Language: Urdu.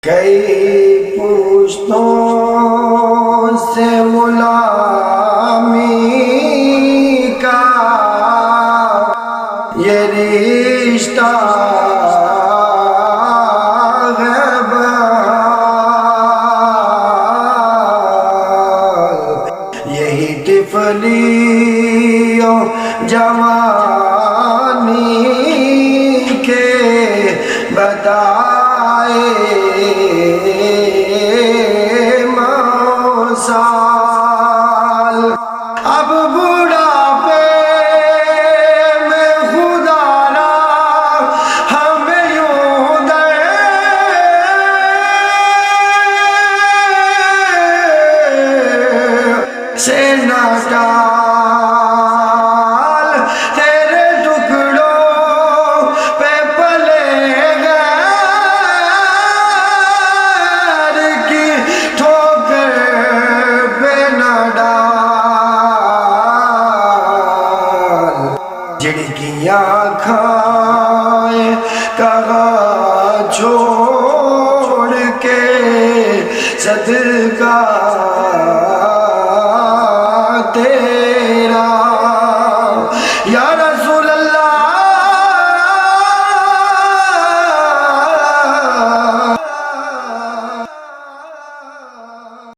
کئی پشتوں سے غلامی کا یہ رشتہ ہے بال، یہی طفلی و جوانی کے بتائے موسال۔ اب بڑھاپے میں خدا را ہمیں یوں دے سے نہ ڈال، تیرے ٹکڑوں پہ پلے غیر کی ٹھوکر پہ نہ ڈال، جھڑکیاں کھائے کہاں چھوڑ کے صدقہ